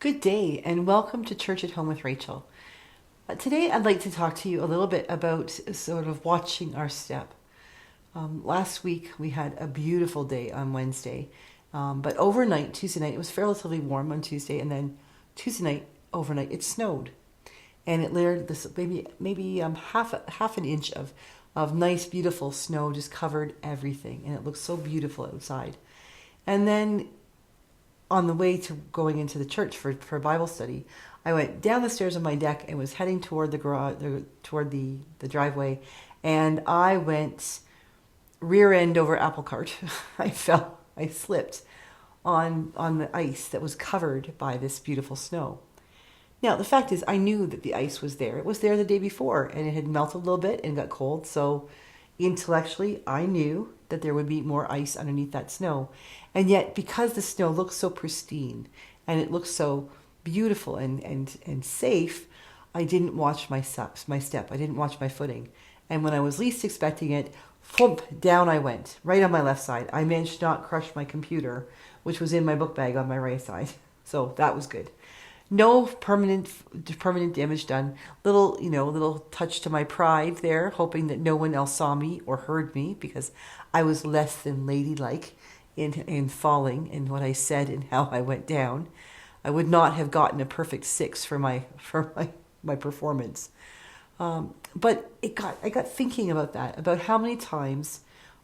Good day and welcome to Church at Home with Rachael. Today I'd like to talk to you a little bit about sort of watching our step. Last week we had a beautiful day on Wednesday, but overnight, Tuesday night, it was relatively warm on Tuesday, and then Tuesday night, overnight, it snowed. And it layered this maybe half an inch of nice, beautiful snow just covered everything, and it looked so beautiful outside. And then on the way to going into the church for Bible study, I went down the stairs on my deck and was heading toward the garage, toward the driveway, and I went rear end over apple cart. I slipped on the ice that was covered by this beautiful snow. Now, the fact is, I knew that the ice was there. It was there the day before, and it had melted a little bit and got cold, so intellectually, I knew that there would be more ice underneath that snow. And yet, because the snow looks so pristine and it looks so beautiful and safe, I didn't watch my step. I didn't watch my footing. And when I was least expecting it, thump, down I went, right on my left side. I managed to not crush my computer, which was in my book bag on my right side. So that was good. No permanent damage done. Little touch to my pride there, hoping that no one else saw me or heard me, because I was less than ladylike in falling in what I said and how I went down. I would not have gotten a perfect 6 for my performance. But I got thinking about that, about how many times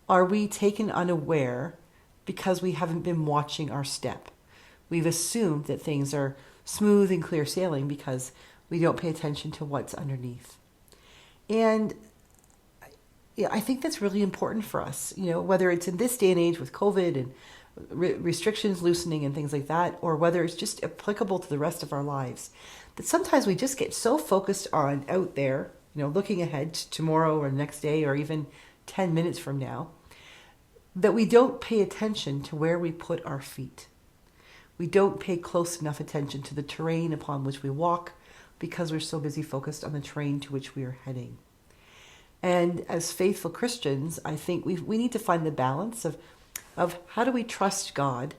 are we taken unaware because we haven't been watching our step. We've assumed that things are smooth and clear sailing because we don't pay attention to what's underneath. And yeah, I think that's really important for us, whether it's in this day and age with COVID and restrictions loosening and things like that, or whether it's just applicable to the rest of our lives, that sometimes we just get so focused on out there, looking ahead to tomorrow or the next day or even 10 minutes from now, that we don't pay attention to where we put our feet. We don't pay close enough attention to the terrain upon which we walk because we're so busy focused on the terrain to which we are heading. And as faithful Christians, I think we need to find the balance of how do we trust God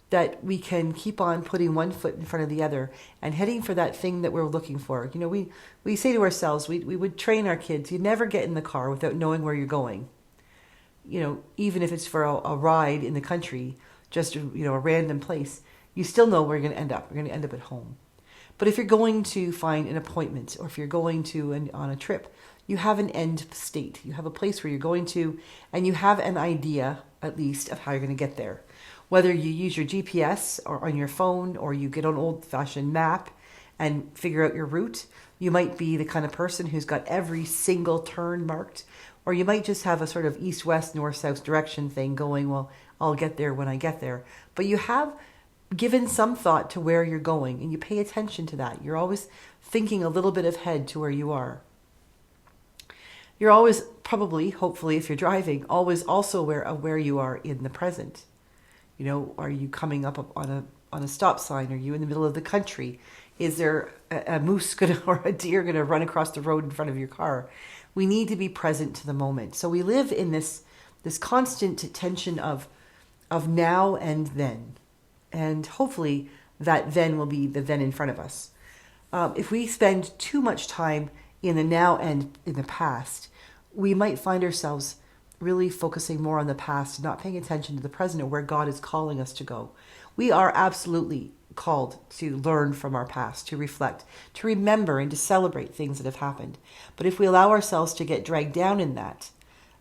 that we can keep on putting one foot in front of the other and heading for that thing that we're looking for. We say to ourselves, we would train our kids, you never get in the car without knowing where you're going. Even if it's for a ride in the country, just a random place, you still know where you're going to end up. You're going to end up at home. But if you're going to find an appointment, or if you're going to on a trip, you have an end state. You have a place where you're going to, and you have an idea, at least, of how you're going to get there. Whether you use your GPS or on your phone, or you get an old-fashioned map and figure out your route, you might be the kind of person who's got every single turn marked, or you might just have a sort of east-west, north-south direction thing going, well, I'll get there when I get there. But you have given some thought to where you're going, and you pay attention to that. You're always thinking a little bit ahead to where you are. You're always, probably, hopefully, if you're driving, always also aware of where you are in the present. Are you coming up on a stop sign? Are you in the middle of the country? Is there a moose or a deer going to run across the road in front of your car? We need to be present to the moment. So we live in this constant tension of now and then. And hopefully that then will be the then in front of us. If we spend too much time in the now and in the past, we might find ourselves really focusing more on the past, not paying attention to the present or where God is calling us to go. We are absolutely called to learn from our past, to reflect, to remember, and to celebrate things that have happened. But if we allow ourselves to get dragged down in that,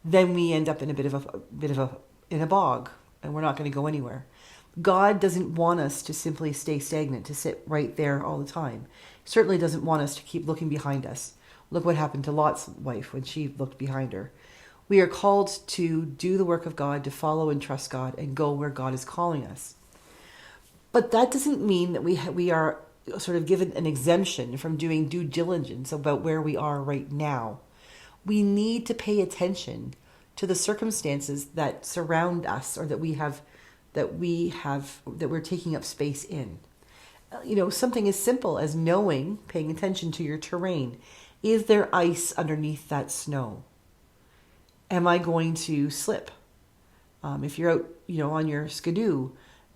then we end up in in a bog, and we're not going to go anywhere. God doesn't want us to simply stay stagnant, to sit right there all the time. He certainly doesn't want us to keep looking behind us. Look what happened to Lot's wife when she looked behind her. We are called to do the work of God, to follow and trust God, and go where God is calling us. But that doesn't mean that we are sort of given an exemption from doing due diligence about where we are right now. We need to pay attention to the circumstances that surround us, or that we're taking up space in. Something as simple as paying attention to your terrain. Is there ice underneath that snow? Am I going to slip? If you're out, on your skidoo,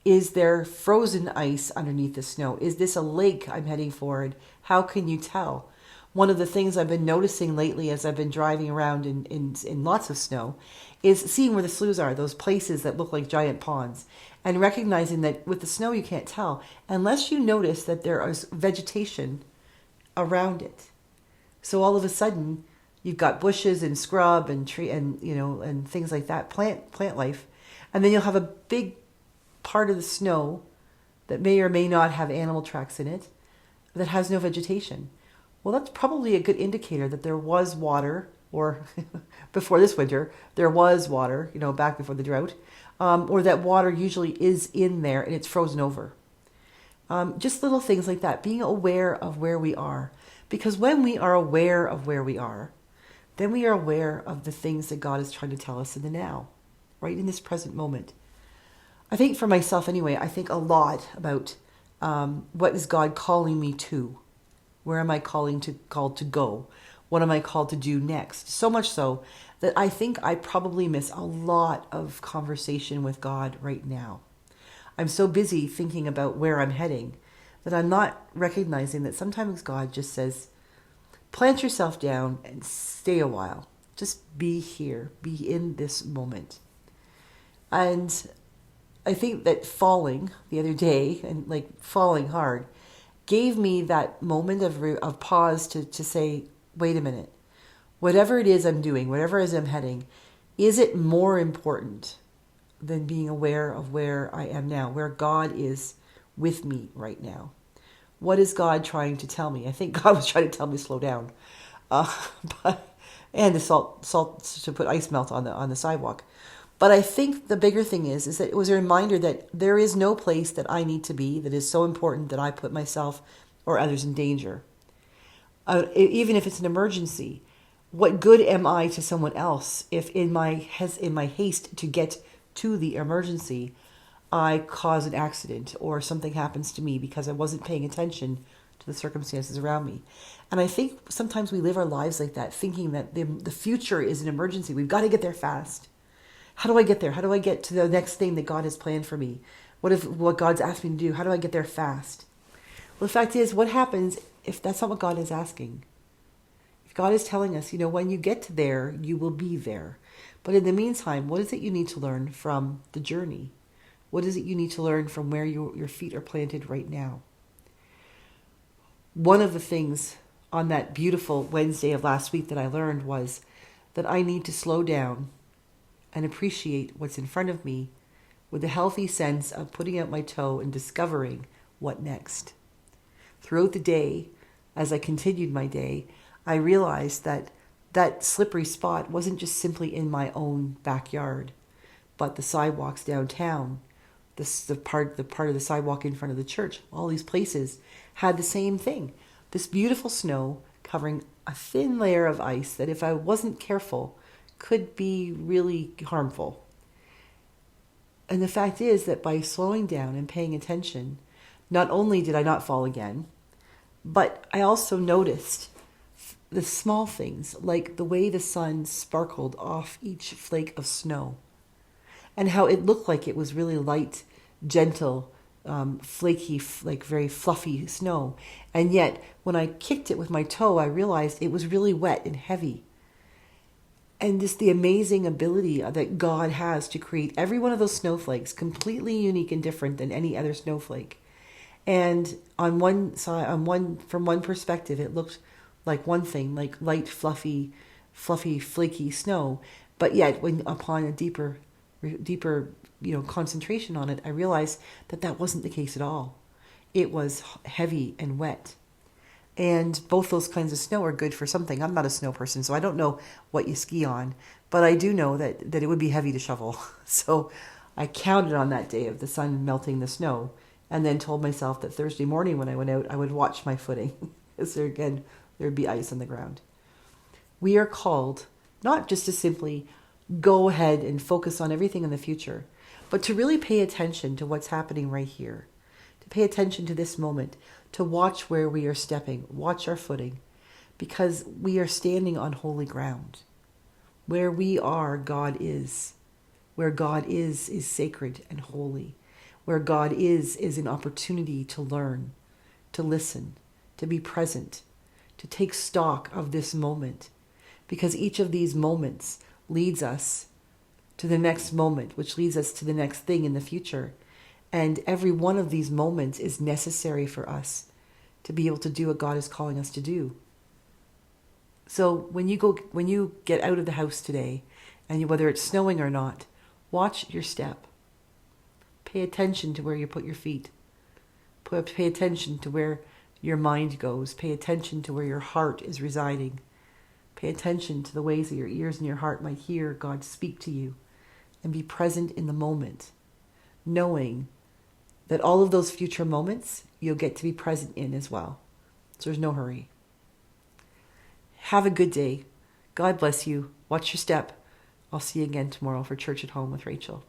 Is there frozen ice underneath the snow? Is this a lake I'm heading for? And how can you tell? One of the things I've been noticing lately as I've been driving around in lots of snow is seeing where the sloughs are, those places that look like giant ponds, and recognizing that with the snow you can't tell unless you notice that there is vegetation around it. So all of a sudden you've got bushes and scrub and tree and and things like that, plant life, and then you'll have a big part of the snow that may or may not have animal tracks in it that has no vegetation. Well, that's probably a good indicator that there was water, or before this winter, there was water, back before the drought, or that water usually is in there and it's frozen over. Just little things like that, being aware of where we are. Because when we are aware of where we are, then we are aware of the things that God is trying to tell us in the now, right in this present moment. I think for myself anyway, I think a lot about what is God calling me to? Where am I called to go? What am I called to do next? So much so that I think I probably miss a lot of conversation with God right now. I'm so busy thinking about where I'm heading that I'm not recognizing that sometimes God just says, plant yourself down and stay a while. Just be here, be in this moment. And I think that falling the other day, and like falling hard, gave me that moment of pause to say, wait a minute, whatever it is I'm doing, whatever it is I'm heading, is it more important than being aware of where I am now, where God is with me right now? What is God trying to tell me? I think God was trying to tell me to slow down, and to salt to put ice melt on the sidewalk. But I think the bigger thing is that it was a reminder that there is no place that I need to be that is so important that I put myself or others in danger. Even if it's an emergency, what good am I to someone else if in my haste to get to the emergency, I cause an accident or something happens to me because I wasn't paying attention to the circumstances around me? And I think sometimes we live our lives like that, thinking that the future is an emergency. We've got to get there fast. How do I get there? How do I get to the next thing that God has planned for me? What God's asked me to do? How do I get there fast? Well, the fact is, what happens if that's not what God is asking? If God is telling us, when you get to there, you will be there. But in the meantime, what is it you need to learn from the journey? What is it you need to learn from where your feet are planted right now? One of the things on that beautiful Wednesday of last week that I learned was that I need to slow down and appreciate what's in front of me with a healthy sense of putting out my toe and discovering what next. Throughout the day, as I continued my day, I realized that that slippery spot wasn't just simply in my own backyard, but the sidewalks downtown, the part of the sidewalk in front of the church, all these places had the same thing. This beautiful snow covering a thin layer of ice that, if I wasn't careful, could be really harmful. And the fact is that by slowing down and paying attention, not only did I not fall again, but I also noticed the small things, like the way the sun sparkled off each flake of snow, and how it looked like it was really light, gentle, flaky, like very fluffy snow. And yet, when I kicked it with my toe, I realized it was really wet and heavy. And just the amazing ability that God has to create every one of those snowflakes completely unique and different than any other snowflake. And on one side, from one perspective, it looked like one thing, like light, fluffy, flaky snow. But yet, when upon a deeper, concentration on it, I realized that wasn't the case at all. It was heavy and wet. And both those kinds of snow are good for something. I'm not a snow person, so I don't know what you ski on, but I do know that it would be heavy to shovel. So I counted on that day of the sun melting the snow, and then told myself that Thursday morning when I went out, I would watch my footing, because there'd be ice on the ground. We are called not just to simply go ahead and focus on everything in the future, but to really pay attention to what's happening right here, to pay attention to this moment, to watch where we are stepping, watch our footing, because we are standing on holy ground. Where we are, God is. Where God is sacred and holy. where God is an opportunity to learn, to listen, to be present, to take stock of this moment. Because each of these moments leads us to the next moment, which leads us to the next thing in the future. And every one of these moments is necessary for us to be able to do what God is calling us to do. So when you get out of the house today, and whether it's snowing or not, watch your step. Pay attention to where you put your feet. Pay attention to where your mind goes. Pay attention to where your heart is residing. Pay attention to the ways that your ears and your heart might hear God speak to you. And be present in the moment, knowing that all of those future moments you'll get to be present in as well. So there's no hurry. Have a good day. God bless you. Watch your step. I'll see you again tomorrow for Church at Home with Rachael.